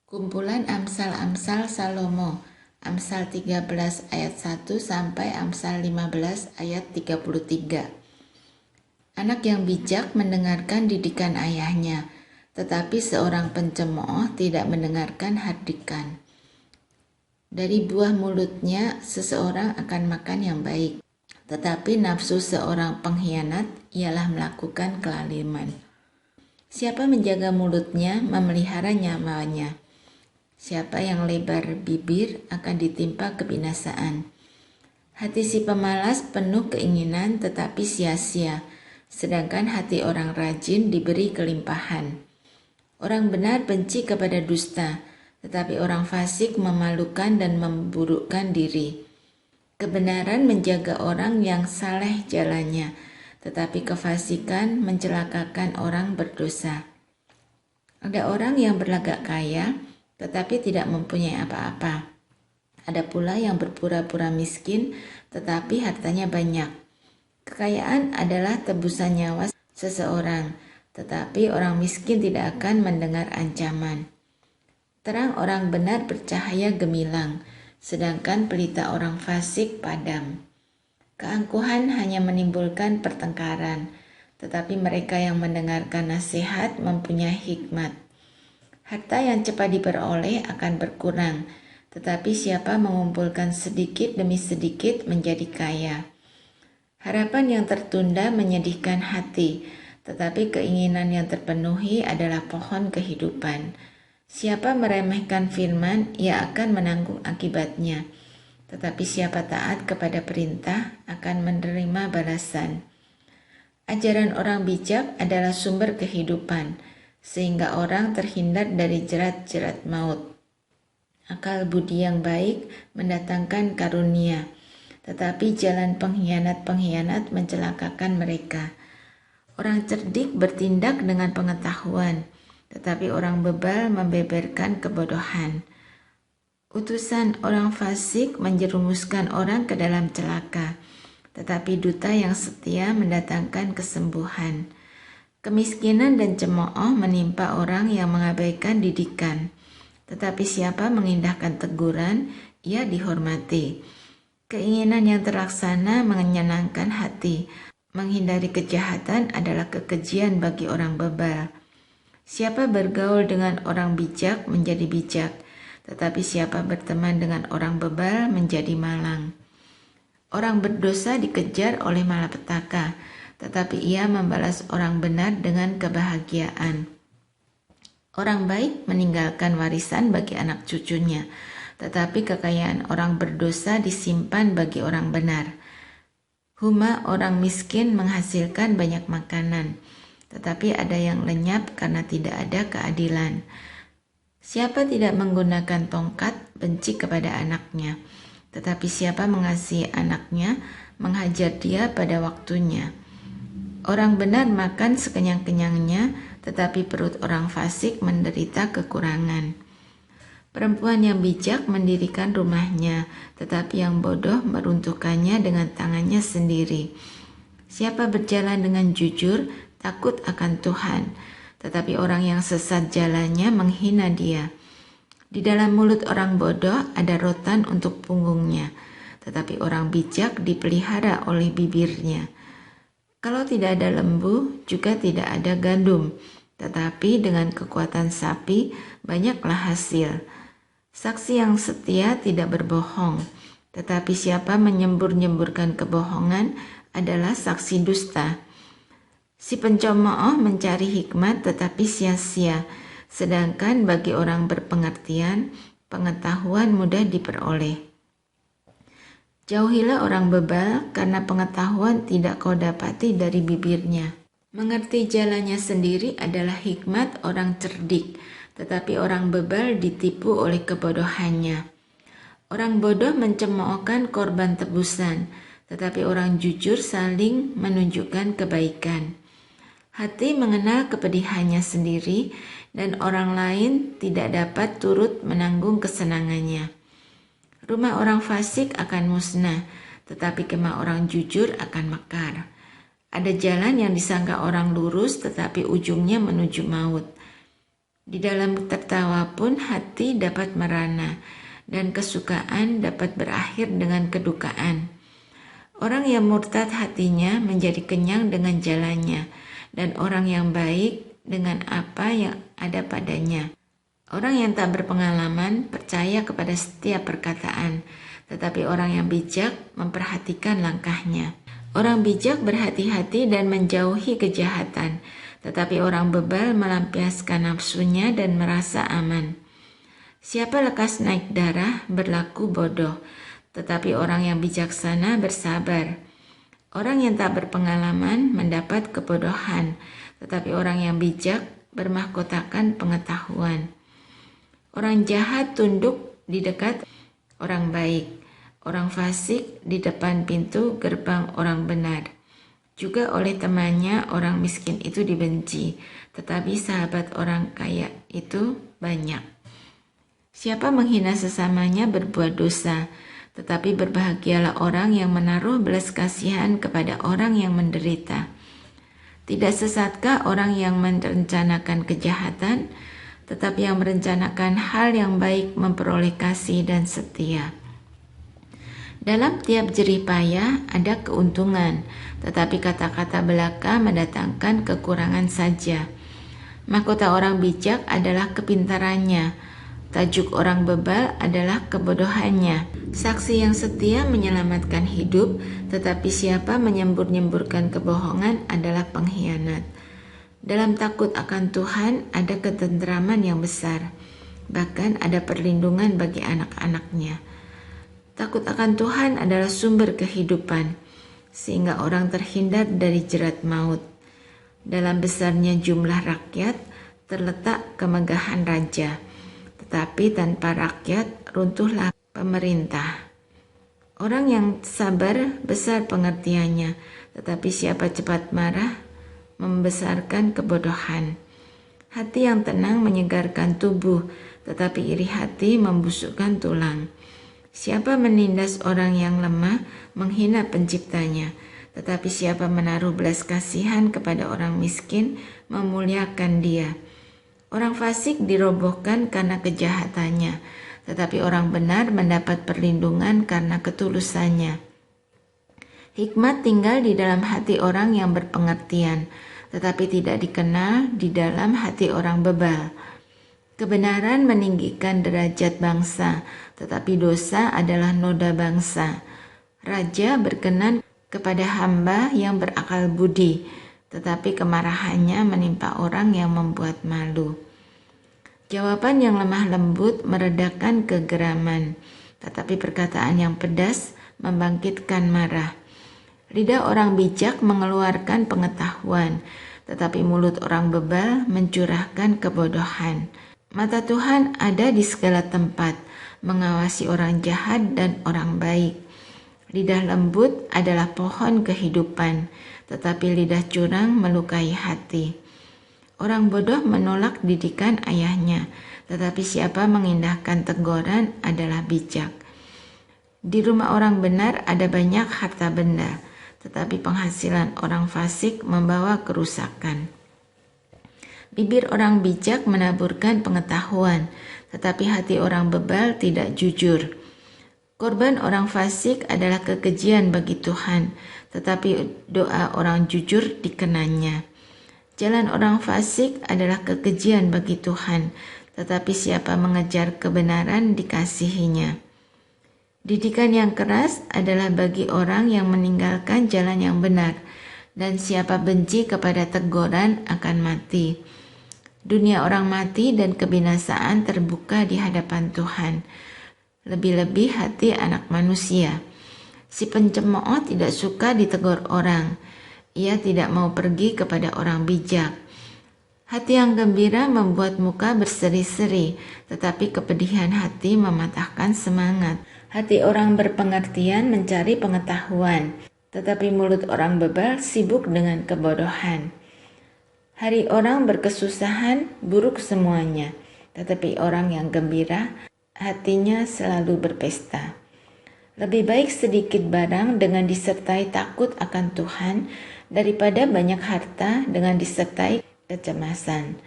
Kumpulan Amsal-Amsal Salomo, Amsal 13 ayat 1 sampai Amsal 15 ayat 33. Anak yang bijak mendengarkan didikan ayahnya, tetapi seorang pencemooh tidak mendengarkan hardikan. Dari buah mulutnya seseorang akan makan yang baik, tetapi nafsu seorang pengkhianat ialah melakukan kelaliman. Siapa menjaga mulutnya memelihara nyawanya. Siapa yang lebar bibir akan ditimpa kebinasaan. Hati si pemalas penuh keinginan tetapi sia-sia, sedangkan hati orang rajin diberi kelimpahan. Orang benar benci kepada dusta, tetapi orang fasik memalukan dan memburukkan diri. Kebenaran menjaga orang yang saleh jalannya, tetapi kefasikan mencelakakan orang berdosa. Ada orang yang berlagak kaya, tetapi tidak mempunyai apa-apa. Ada pula yang berpura-pura miskin, tetapi hartanya banyak. Kekayaan adalah tebusan nyawa seseorang, tetapi orang miskin tidak akan mendengar ancaman. Terang orang benar bercahaya gemilang, sedangkan pelita orang fasik padam. Keangkuhan hanya menimbulkan pertengkaran, tetapi mereka yang mendengarkan nasihat mempunyai hikmat. Harta yang cepat diperoleh akan berkurang, tetapi siapa mengumpulkan sedikit demi sedikit menjadi kaya. Harapan yang tertunda menyedihkan hati, tetapi keinginan yang terpenuhi adalah pohon kehidupan. Siapa meremehkan firman, ia akan menanggung akibatnya. Tetapi siapa taat kepada perintah akan menerima balasan. Ajaran orang bijak adalah sumber kehidupan, sehingga orang terhindar dari jerat-jerat maut. Akal budi yang baik mendatangkan karunia, tetapi jalan pengkhianat-pengkhianat mencelakakan mereka. Orang cerdik bertindak dengan pengetahuan, tetapi orang bebal membeberkan kebodohan. Utusan orang fasik menjerumuskan orang ke dalam celaka, tetapi duta yang setia mendatangkan kesembuhan. Kemiskinan dan cemooh menimpa orang yang mengabaikan didikan, tetapi siapa mengindahkan teguran, ia dihormati. Keinginan yang terlaksana menyenangkan hati, menghindari kejahatan adalah kekejian bagi orang bebal. Siapa bergaul dengan orang bijak menjadi bijak, tetapi siapa berteman dengan orang bebal menjadi malang. Orang berdosa dikejar oleh malapetaka, tetapi ia membalas orang benar dengan kebahagiaan. Orang baik meninggalkan warisan bagi anak cucunya, tetapi kekayaan orang berdosa disimpan bagi orang benar. Huma orang miskin menghasilkan banyak makanan, tetapi ada yang lenyap karena tidak ada keadilan. Siapa tidak menggunakan tongkat benci kepada anaknya, tetapi siapa mengasihi anaknya menghajar dia pada waktunya. Orang benar makan sekenyang-kenyangnya, tetapi perut orang fasik menderita kekurangan. Perempuan yang bijak mendirikan rumahnya, tetapi yang bodoh meruntuhkannya dengan tangannya sendiri. Siapa berjalan dengan jujur, takut akan Tuhan, tetapi orang yang sesat jalannya menghina dia. Di dalam mulut orang bodoh ada rotan untuk punggungnya, tetapi orang bijak dipelihara oleh bibirnya. Kalau tidak ada lembu, juga tidak ada gandum, tetapi dengan kekuatan sapi banyaklah hasil. Saksi yang setia tidak berbohong, tetapi siapa menyembur-nyemburkan kebohongan adalah saksi dusta. Si pencemooh mencari hikmat tetapi sia-sia, sedangkan bagi orang berpengertian, pengetahuan mudah diperoleh. Jauhilah orang bebal, karena pengetahuan tidak kau dapati dari bibirnya. Mengerti jalannya sendiri adalah hikmat orang cerdik, tetapi orang bebal ditipu oleh kebodohannya. Orang bodoh mencemoohkan korban tebusan, tetapi orang jujur saling menunjukkan kebaikan. Hati mengenal kepedihannya sendiri, dan orang lain tidak dapat turut menanggung kesenangannya. Rumah orang fasik akan musnah, tetapi kemah orang jujur akan mekar. Ada jalan yang disangka orang lurus, tetapi ujungnya menuju maut. Di dalam tertawa pun hati dapat merana, dan kesukaan dapat berakhir dengan kedukaan. Orang yang murtad hatinya menjadi kenyang dengan jalannya, dan orang yang baik dengan apa yang ada padanya. Orang yang tak berpengalaman percaya kepada setiap perkataan, tetapi orang yang bijak memperhatikan langkahnya. Orang bijak berhati-hati dan menjauhi kejahatan, tetapi orang bebal melampiaskan nafsunya dan merasa aman. Siapa lekas naik darah berlaku bodoh, tetapi orang yang bijaksana bersabar. Orang yang tak berpengalaman mendapat kebodohan, tetapi orang yang bijak bermahkotakan pengetahuan. Orang jahat tunduk di dekat orang baik, orang fasik di depan pintu gerbang orang benar. Juga oleh temannya orang miskin itu dibenci, tetapi sahabat orang kaya itu banyak. Siapa menghina sesamanya berbuat dosa, tetapi berbahagialah orang yang menaruh belas kasihan kepada orang yang menderita. Tidak sesatkah orang yang merencanakan kejahatan, tetapi yang merencanakan hal yang baik memperoleh kasih dan setia. Dalam tiap jerih payah ada keuntungan, tetapi kata-kata belaka mendatangkan kekurangan saja. Mahkota orang bijak adalah kepintarannya, tajuk orang bebal adalah kebodohannya. Saksi yang setia menyelamatkan hidup, tetapi siapa menyembur-nyemburkan kebohongan adalah pengkhianat. Dalam takut akan Tuhan ada ketentraman yang besar, bahkan ada perlindungan bagi anak-anaknya. Takut akan Tuhan adalah sumber kehidupan, sehingga orang terhindar dari jerat maut. Dalam besarnya jumlah rakyat terletak kemegahan raja, tetapi tanpa rakyat runtuhlah pemerintah. Orang yang sabar besar pengertiannya, tetapi siapa cepat marah membesarkan kebodohan. Hati yang tenang menyegarkan tubuh, tetapi iri hati membusukkan tulang. Siapa menindas orang yang lemah menghina penciptanya, tetapi siapa menaruh belas kasihan kepada orang miskin memuliakan dia. Orang fasik dirobohkan karena kejahatannya, tetapi orang benar mendapat perlindungan karena ketulusannya. Hikmat tinggal di dalam hati orang yang berpengertian, tetapi tidak dikenal di dalam hati orang bebal. Kebenaran meninggikan derajat bangsa, tetapi dosa adalah noda bangsa. Raja berkenan kepada hamba yang berakal budi, tetapi kemarahannya menimpa orang yang membuat malu. Jawaban yang lemah lembut meredakan kegeraman, tetapi perkataan yang pedas membangkitkan marah. Lidah orang bijak mengeluarkan pengetahuan, tetapi mulut orang bebal mencurahkan kebodohan. Mata Tuhan ada di segala tempat, mengawasi orang jahat dan orang baik. Lidah lembut adalah pohon kehidupan, tetapi lidah curang melukai hati. Orang bodoh menolak didikan ayahnya, tetapi siapa mengindahkan teguran adalah bijak. Di rumah orang benar ada banyak harta benda, tetapi penghasilan orang fasik membawa kerusakan. Bibir orang bijak menaburkan pengetahuan, tetapi hati orang bebal tidak jujur. Korban orang fasik adalah kekejian bagi Tuhan, tetapi doa orang jujur dikenannya. Jalan orang fasik adalah kekejian bagi Tuhan, tetapi siapa mengejar kebenaran dikasihinya. Didikan yang keras adalah bagi orang yang meninggalkan jalan yang benar, dan siapa benci kepada teguran akan mati. Dunia orang mati dan kebinasaan terbuka di hadapan Tuhan, lebih-lebih hati anak manusia. Si pencemooh tidak suka ditegur orang, ia tidak mau pergi kepada orang bijak. Hati yang gembira membuat muka berseri-seri, tetapi kepedihan hati mematahkan semangat. Hati orang berpengertian mencari pengetahuan, tetapi mulut orang bebal sibuk dengan kebodohan. Hari orang berkesusahan buruk semuanya, tetapi orang yang gembira hatinya selalu berpesta. Lebih baik sedikit barang dengan disertai takut akan Tuhan daripada banyak harta dengan disertai kecemasan.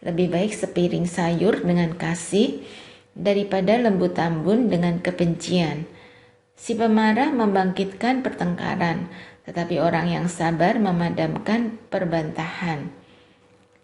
Lebih baik sepiring sayur dengan kasih daripada lembu tambun dengan kebencian. Si pemarah membangkitkan pertengkaran, tetapi orang yang sabar memadamkan perbantahan.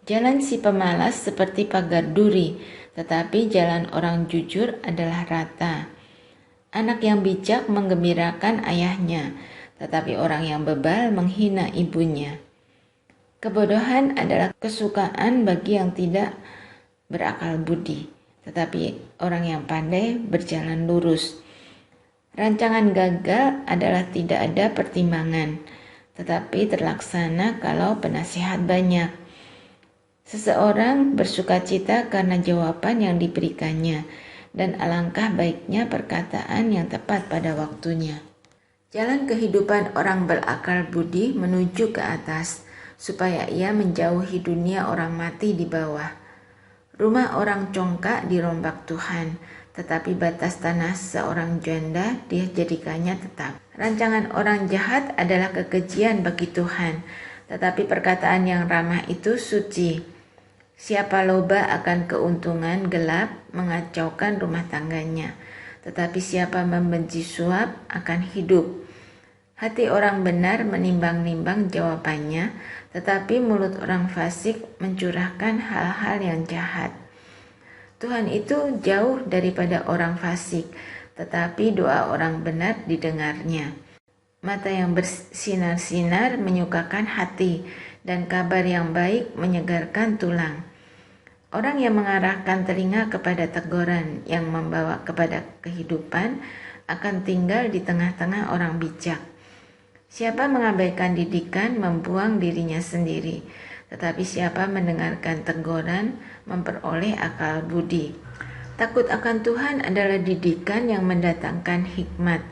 Jalan si pemalas seperti pagar duri, tetapi jalan orang jujur adalah rata. Anak yang bijak menggembirakan ayahnya, tetapi orang yang bebal menghina ibunya. Kebodohan adalah kesukaan bagi yang tidak berakal budi, tetapi orang yang pandai berjalan lurus. Rancangan gagal adalah tidak ada pertimbangan, tetapi terlaksana kalau penasihat banyak. Seseorang bersukacita karena jawaban yang diberikannya, dan alangkah baiknya perkataan yang tepat pada waktunya. Jalan kehidupan orang berakal budi menuju ke atas, supaya ia menjauhi dunia orang mati di bawah. Rumah orang congkak dirombak Tuhan, tetapi batas tanah seorang janda dia jadikannya tetap. Rancangan orang jahat adalah kekejian bagi Tuhan, tetapi perkataan yang ramah itu suci. Siapa loba akan keuntungan gelap mengacaukan rumah tangganya, tetapi siapa membenci suap akan hidup. Hati orang benar menimbang-nimbang jawabannya, tetapi mulut orang fasik mencurahkan hal-hal yang jahat. Tuhan itu jauh daripada orang fasik, tetapi doa orang benar didengarnya. Mata yang bersinar-sinar menyukakan hati, dan kabar yang baik menyegarkan tulang. Orang yang mengarahkan telinga kepada teguran yang membawa kepada kehidupan akan tinggal di tengah-tengah orang bijak. Siapa mengabaikan didikan membuang dirinya sendiri, tetapi siapa mendengarkan teguran memperoleh akal budi. Takut akan Tuhan adalah didikan yang mendatangkan hikmat,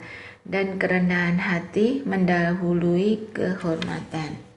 dan kerendahan hati mendahului kehormatan.